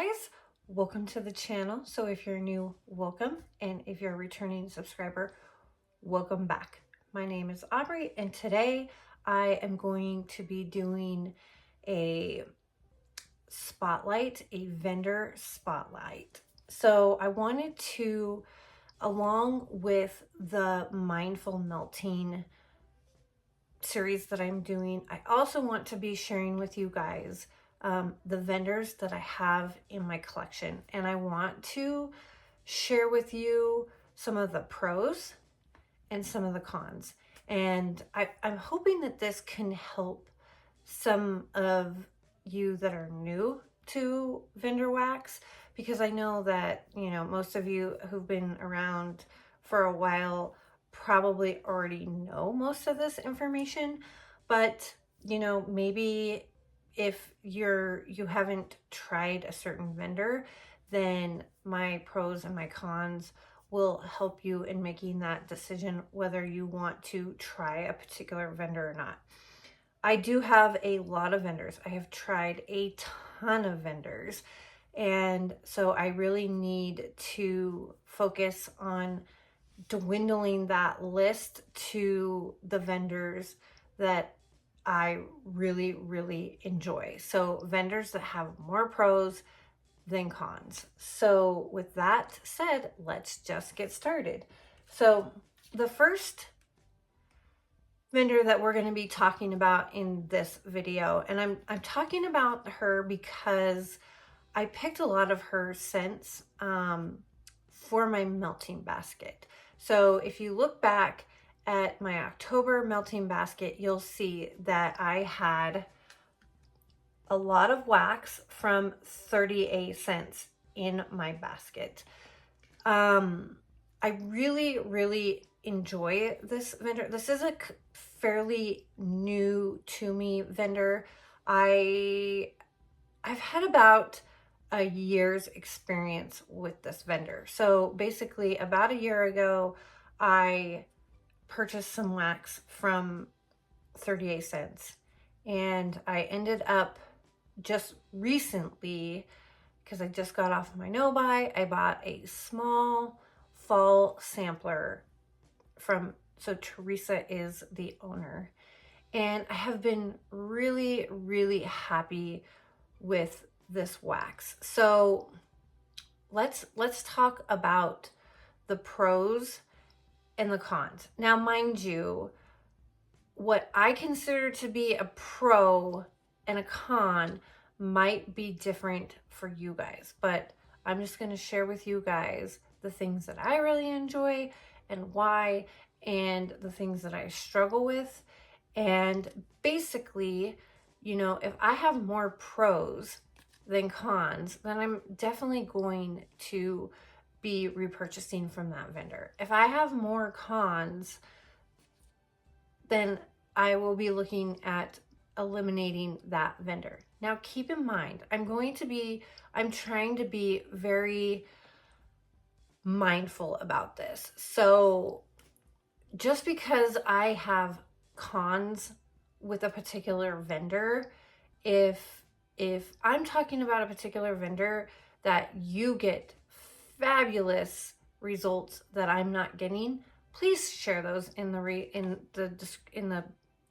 guys, welcome to the channel. So if you're new, welcome, and if you're a returning subscriber, welcome back. My name is Aubrey, and today I am going to be doing a spotlight, a vendor spotlight. So I wanted to, along with the mindful melting series that I'm doing, I also want to be sharing with you guys the vendors that I have in my collection, and I want to share with you some of the pros and some of the cons. And I'm hoping that this can help some of you that are new to vendor wax, because I know that, you know, most of you who've been around for a while probably already know most of this information, but you know, maybe if you haven't tried a certain vendor, then my pros and my cons will help you in making that decision whether you want to try a particular vendor or not. I do have a lot of vendors. I have tried a ton of vendors, and so I really need to focus on dwindling that list to the vendors that I really, really enjoy. So vendors that have more pros than cons. So with that said, let's just get started. So the first vendor that we're going to be talking about in this video, and I'm talking about her because I picked a lot of her scents for my melting basket. So if you look back at my October melting basket, you'll see that I had a lot of wax from 38 Scents in my basket. I really, really enjoy this vendor. This is a fairly new to me vendor. I've had about a year's experience with this vendor. So basically about a year ago, I purchased some wax from 38 Scents, and I ended up just recently, because I just got off my no-buy, I bought a small fall sampler from, so Teresa is the owner, and I have been really, really happy with this wax. So let's talk about the pros and the cons. Now, mind you, what I consider to be a pro and a con might be different for you guys, but I'm just going to share with you guys the things that I really enjoy and why, and the things that I struggle with. And basically, you know, if I have more pros than cons, then I'm definitely going to be repurchasing from that vendor. If I have more cons, then I will be looking at eliminating that vendor. Now, keep in mind, I'm trying to be very mindful about this. So just because I have cons with a particular vendor, if I'm talking about a particular vendor that you get fabulous results that I'm not getting, please share those in the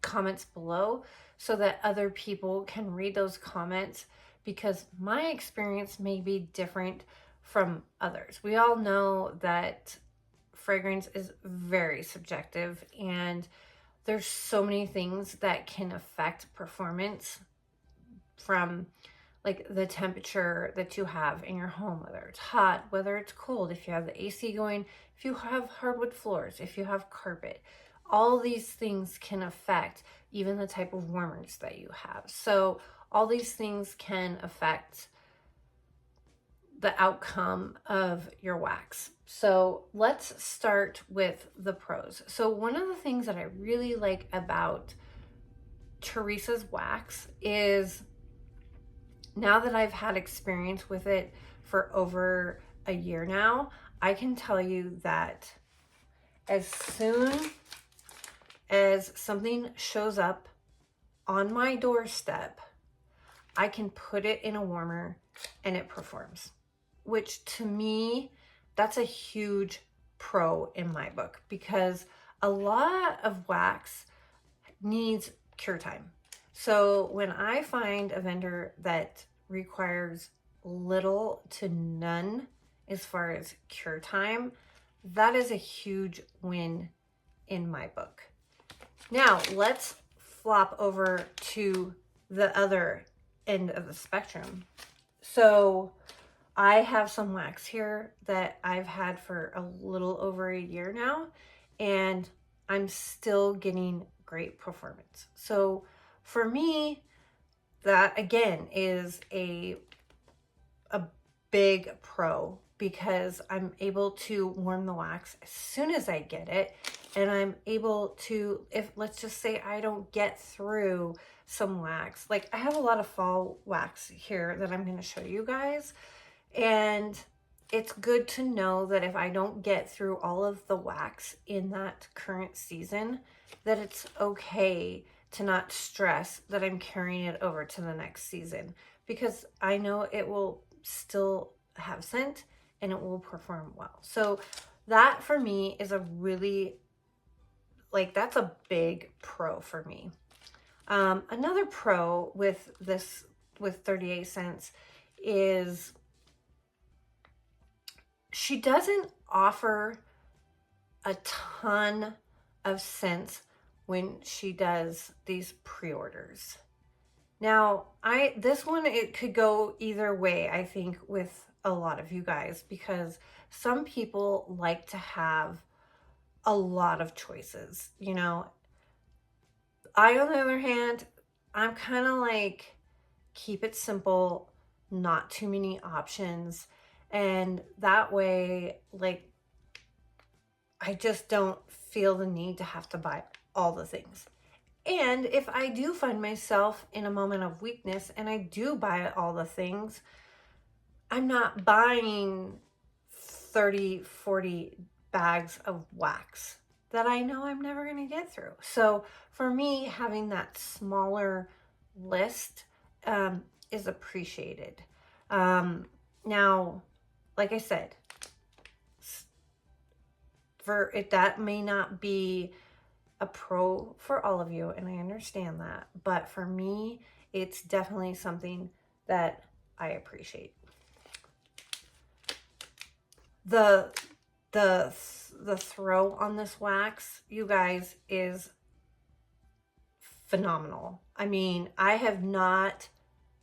comments below, so that other people can read those comments, because my experience may be different from others. We all know that fragrance is very subjective, and there's so many things that can affect performance, from like the temperature that you have in your home, whether it's hot, whether it's cold, if you have the AC going, if you have hardwood floors, if you have carpet. All these things can affect even the type of warmers that you have. So all these things can affect the outcome of your wax. So let's start with the pros. So one of the things that I really like about Teresa's wax is, now that I've had experience with it for over a year now, I can tell you that as soon as something shows up on my doorstep, I can put it in a warmer and it performs, which to me, that's a huge pro in my book, because a lot of wax needs cure time. So when I find a vendor that requires little to none as far as cure time, that is a huge win in my book. Now let's flop over to the other end of the spectrum. So I have some wax here that I've had for a little over a year now, and I'm still getting great performance. So for me, that again is a big pro, because I'm able to warm the wax as soon as I get it, and I'm able to, if let's just say I don't get through some wax, like I have a lot of fall wax here that I'm going to show you guys, and it's good to know that if I don't get through all of the wax in that current season, that it's okay to not stress that I'm carrying it over to the next season, because I know it will still have scent and it will perform well. So that for me is a really, like, that's a big pro for me. Another pro with this, with 38 Scents, is she doesn't offer a ton of scents when she does these pre-orders. Now, this one, it could go either way, I think, with a lot of you guys, because some people like to have a lot of choices, you know. I, on the other hand, I'm kind of like, keep it simple, not too many options. And that way, like, I just don't feel the need to have to buy all the things. And if I do find myself in a moment of weakness and I do buy all the things, I'm not buying 30, 40 bags of wax that I know I'm never going to get through. So for me, having that smaller list is appreciated. Now, like I said, for it, that may not be a pro for all of you, and I understand that, but for me, it's definitely something that I appreciate. The throw on this wax, you guys, is phenomenal. I mean, I have not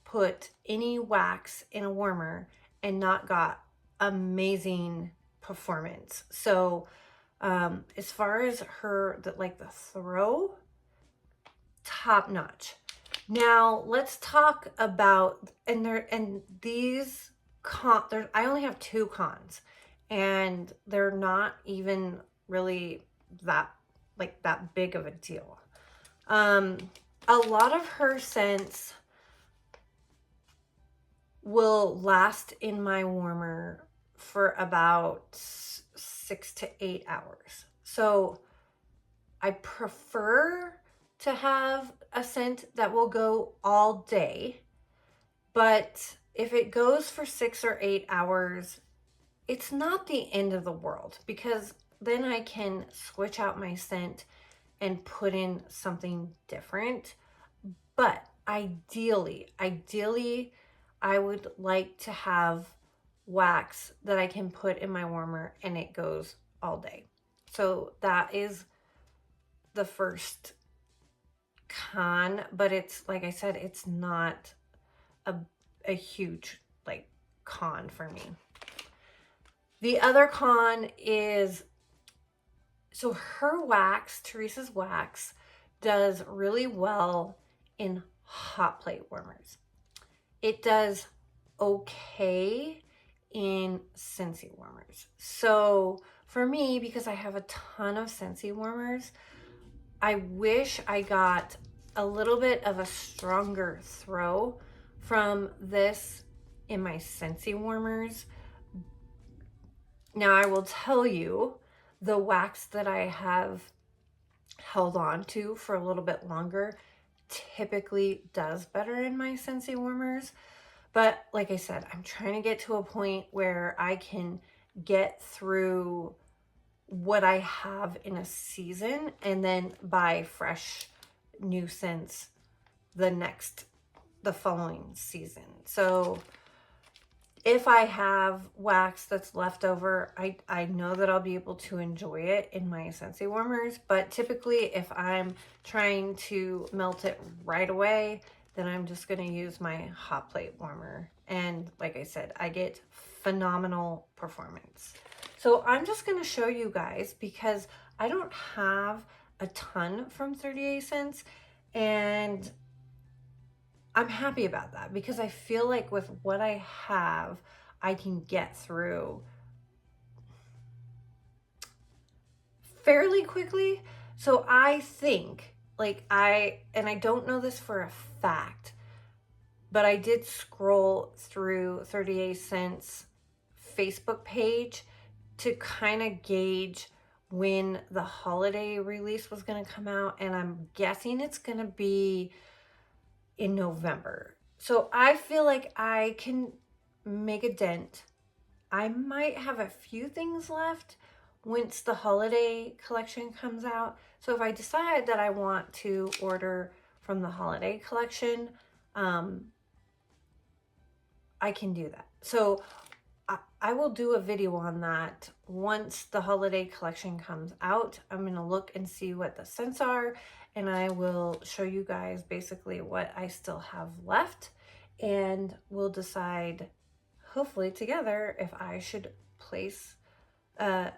put any wax in a warmer and not got amazing performance. So as far as her, the throw, top notch. Now let's talk about, and these I only have 2 cons, and they're not even really that big of a deal. A lot of her scents will last in my warmer for about 6 to 8 hours. So I prefer to have a scent that will go all day, but if it goes for 6 or 8 hours, it's not the end of the world, because then I can switch out my scent and put in something different. But ideally, I would like to have wax that I can put in my warmer and it goes all day. So that is the first con, but it's, like I said, it's not a huge con for me. The other con is, so her wax, Teresa's wax, does really well in hot plate warmers. It does okay in Scentsy warmers. So for me, because I have a ton of Scentsy warmers, I wish I got a little bit of a stronger throw from this in my Scentsy warmers. Now I will tell you, the wax that I have held on to for a little bit longer typically does better in my Scentsy warmers, But like I said, I'm trying to get to a point where I can get through what I have in a season and then buy fresh new scents the following season. So if I have wax that's left over, I know that I'll be able to enjoy it in my Scentsy warmers. But typically if I'm trying to melt it right away, then I'm just going to use my hot plate warmer. And like I said, I get phenomenal performance. So I'm just going to show you guys because I don't have a ton from 38 Scents, and I'm happy about that because I feel like with what I have, I can get through fairly quickly. So I think, like, and I don't know this for a fact, but I did scroll through 38 Scents Facebook page to kind of gauge when the holiday release was going to come out, and I'm guessing it's going to be in November. So I feel like I can make a dent. I might have a few things left once the holiday collection comes out. So if I decide that I want to order from the holiday collection, I can do that. So I will do a video on that once the holiday collection comes out. I'm going to look and see what the scents are, and I will show you guys basically what I still have left, and we'll decide hopefully together if I should place an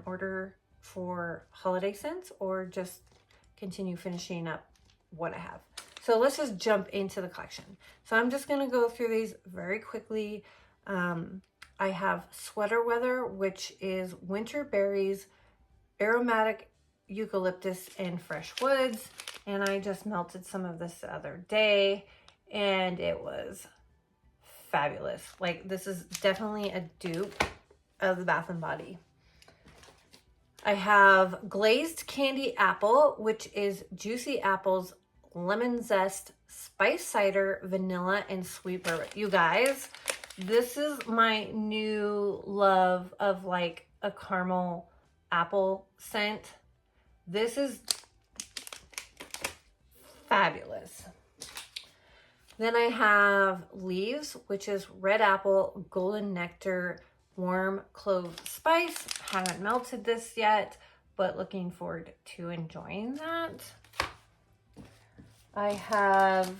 order for holiday scents or just continue finishing up what I have. So let's just jump into the collection. So I'm just going to go through these very quickly. I have Sweater Weather, which is winter berries, aromatic eucalyptus, and fresh woods. And I just melted some of this the other day, and it was fabulous. Like, this is definitely a dupe of the Bath & Body. I have Glazed Candy Apple, which is juicy apples, lemon zest, spice cider, vanilla, and sweet bourbon. You guys, this is my new love of like a caramel apple scent. This is fabulous. Then I have Leaves, which is red apple, golden nectar, warm clove spice. Haven't melted this yet, but looking forward to enjoying that. I have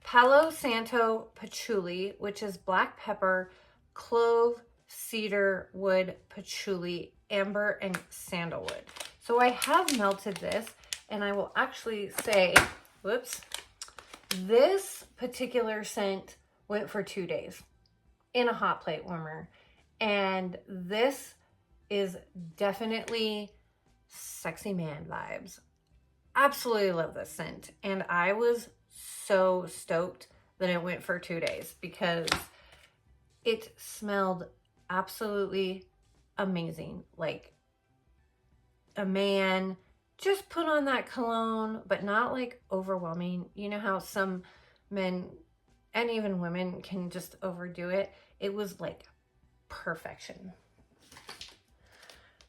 Palo Santo Patchouli, which is black pepper, clove, cedar wood, patchouli, amber, and sandalwood. So I have melted this, and I will actually say, whoops, this particular scent went for 2 days in a hot plate warmer. And this is definitely sexy man vibes. Absolutely love this scent. And I was so stoked that it went for 2 days because it smelled absolutely amazing. Like a man just put on that cologne, but not like overwhelming. You know how some men and even women can just overdo it. It was like perfection.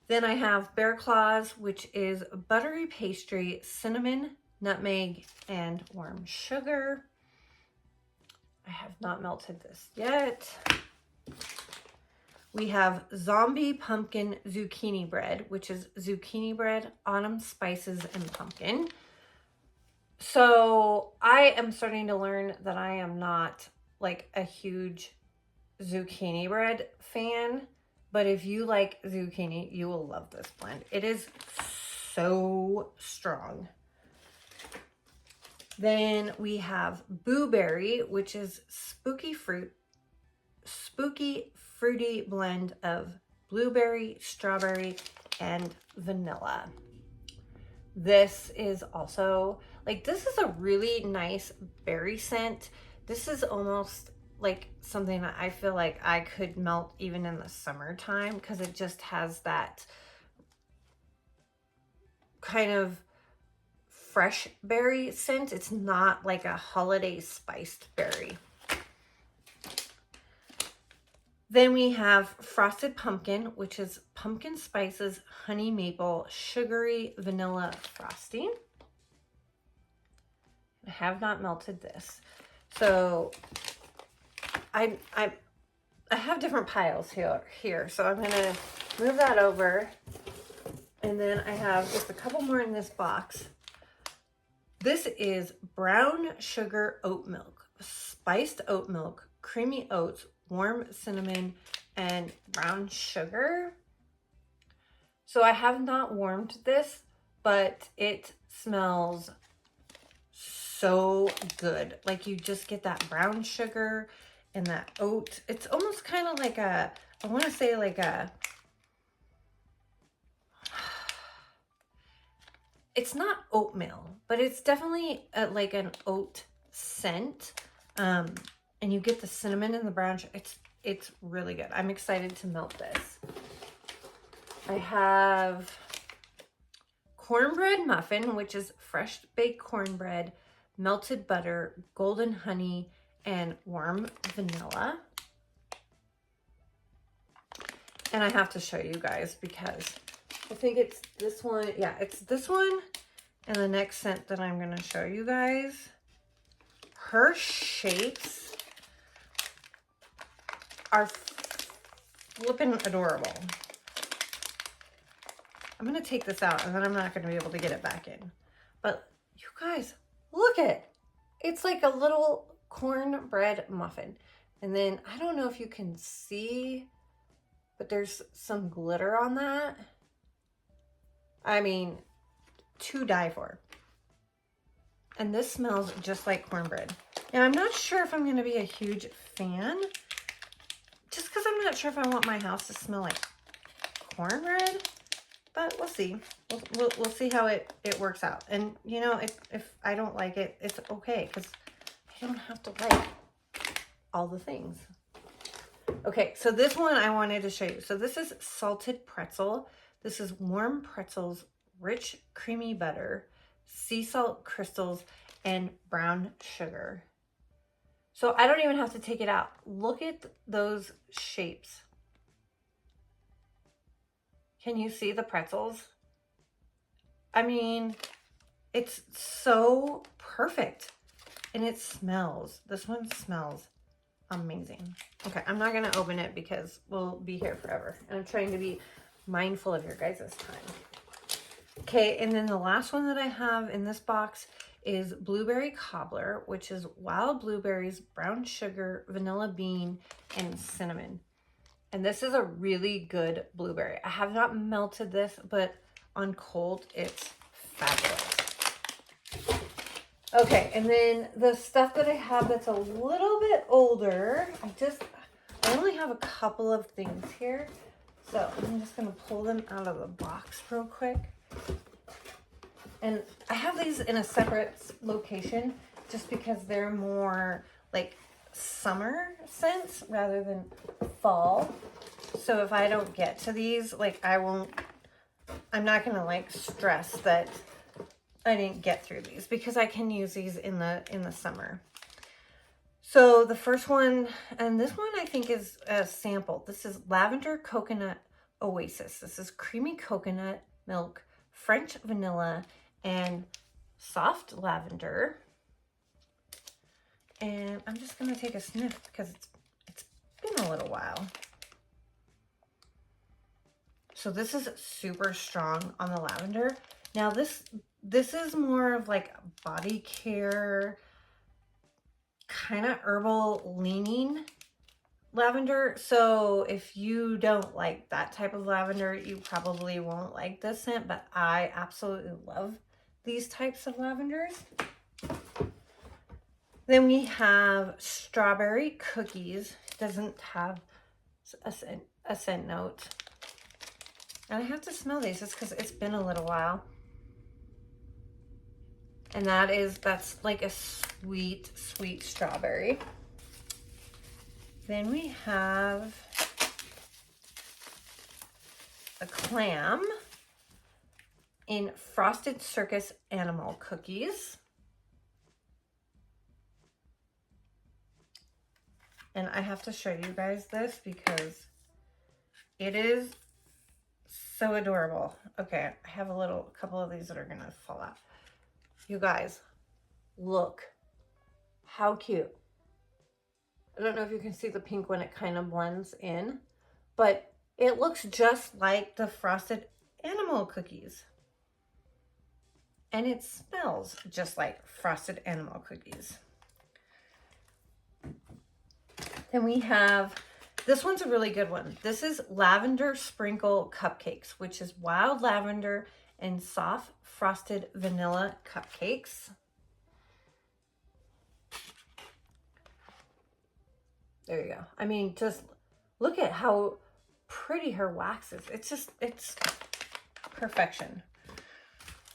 Then I have Bear Claws, which is buttery pastry, cinnamon, nutmeg, and warm sugar. I have not melted this yet. We have Zombie Pumpkin Zucchini Bread, which is zucchini bread, autumn spices, and pumpkin. So I am starting to learn that I am not like a huge zucchini bread fan, but if you like zucchini, you will love this blend. It is so strong. Then we have Boo Berry, which is spooky fruity blend of blueberry, strawberry, and vanilla. This is also like, this is a really nice berry scent. This is almost like something that I feel like I could melt even in the summertime because it just has that kind of fresh berry scent. It's not like a holiday spiced berry. Then we have frosted pumpkin, which is pumpkin spices, honey maple, sugary vanilla frosting. I have not melted this. So I have different piles here. So I'm gonna move that over. And then I have just a couple more in this box. This is brown sugar oat milk, spiced oat milk, creamy oats, warm cinnamon, and brown sugar. So I have not warmed this, but it smells so good. Like you just get that brown sugar and that oat. It's almost kind of like a, I want to say like a, it's not oatmeal, but it's definitely like an oat scent. And you get the cinnamon and the brown sugar. It's really good. I'm excited to melt this. I have cornbread muffin, which is fresh baked cornbread, melted butter, golden honey, and warm vanilla. And I have to show you guys because I think it's this one. Yeah, it's this one and the next scent that I'm going to show you guys. Her shapes are flippin' adorable. I'm going to take this out and then I'm not going to be able to get it back in. But you guys, look at it. It's like a little cornbread muffin. And then I don't know if you can see, but there's some glitter on that. I mean, to die for. And this smells just like cornbread. Now, I'm not sure if I'm going to be a huge fan, just because I'm not sure if I want my house to smell like cornbread, but we'll see. We'll see how it works out. And, you know, if I don't like it, it's okay, because I don't have to like all the things. Okay, so this one I wanted to show you. So this is salted pretzel. This is warm pretzels, rich creamy butter, sea salt crystals, and brown sugar. So I don't even have to take it out. Look at those shapes. Can you see the pretzels? I mean, it's so perfect. And it smells. This one smells amazing. Okay, I'm not going to open it because we'll be here forever. And I'm trying to be mindful of your guys' time. Okay, and then the last one that I have in this box is blueberry cobbler, which is wild blueberries, brown sugar, vanilla bean, and cinnamon. And this is a really good blueberry. I have not melted this, but on cold, it's fabulous. Okay, and then the stuff that I have that's a little bit older, I only have a couple of things here. So I'm just gonna pull them out of the box real quick. And I have these in a separate location just because they're more like summer scents rather than fall. So if I don't get to these, like I'm not gonna like stress that I didn't get through these because I can use these in the summer. So the first one, and this one I think is a sample. This is Lavender Coconut Oasis. This is creamy coconut milk, French vanilla, and soft lavender. And I'm just gonna take a sniff because it's been a little while. So this is super strong on the lavender. Now this is more of like body care, kind of herbal leaning lavender. So if you don't like that type of lavender, you probably won't like this scent, but I absolutely love these types of lavenders. Then we have strawberry cookies. It doesn't have a scent note. And I have to smell these just because it's been a little while. And that's like a sweet, sweet strawberry. Then we have a clam in Frosted Circus Animal Cookies. And I have to show you guys this because it is so adorable. Okay, I have a couple of these that are gonna fall out. You guys, look how cute. I don't know if you can see the pink when it kind of blends in, but it looks just like the frosted animal cookies. And it smells just like frosted animal cookies. Then we have, this one's a really good one. This is Lavender Sprinkle Cupcakes, which is wild lavender and soft frosted vanilla cupcakes. There you go. I mean, just look at how pretty her wax is. It's perfection.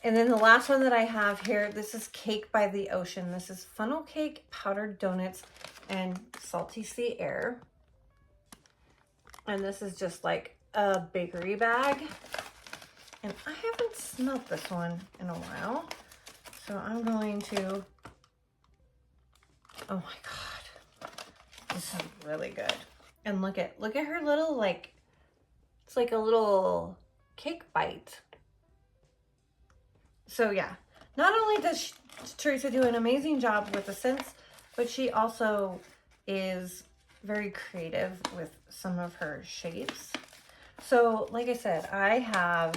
And then the last one that I have here, this is Cake by the Ocean. This is funnel cake, powdered donuts, and salty sea air. And this is just like a bakery bag. And I haven't smelled this one in a while. So I'm going to, oh my God, this is really good. And look at her little, like, it's like a little cake bite. So yeah, not only does Teresa do an amazing job with the scents, but she also is very creative with some of her shapes. So like I said, I have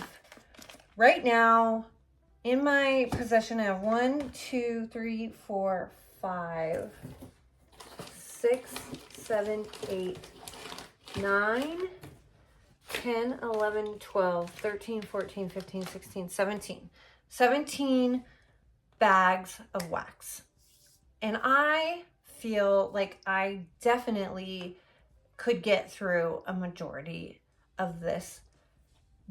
right now in my possession, I have 1, 2, 3, 4, 5, 6, 7, 8, 9, 10, 11, 12, 13, 14, 15, 16, 17 bags of wax. And I feel like I definitely could get through a majority of this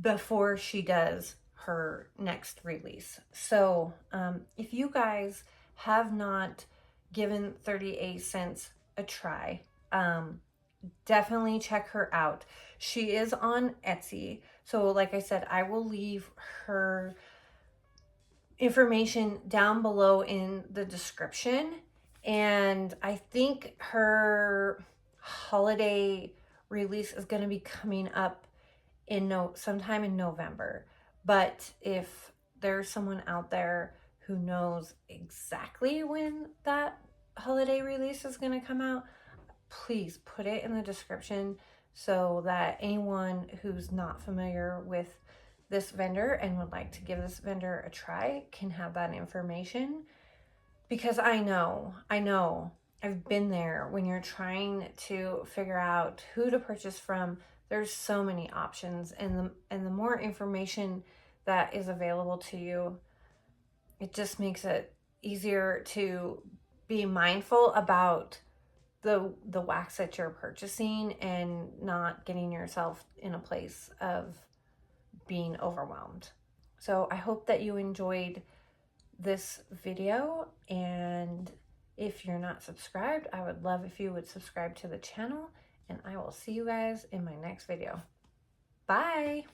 before she does her next release. So if you guys have not given 38 Scents a try, definitely check her out. She is on Etsy. So like I said, I will leave her information down below in the description. And I think her holiday release is going to be coming up in sometime in November. But if there's someone out there who knows exactly when that holiday release is going to come out, please put it in the description so that anyone who's not familiar with this vendor and would like to give this vendor a try can have that information. Because I know I've been there when you're trying to figure out who to purchase from. There's so many options, and the more information that is available to you, it just makes it easier to be mindful about the wax that you're purchasing and not getting yourself in a place of being overwhelmed. So I hope that you enjoyed this video, and if you're not subscribed, I would love if you would subscribe to the channel, and I will see you guys in my next video. Bye.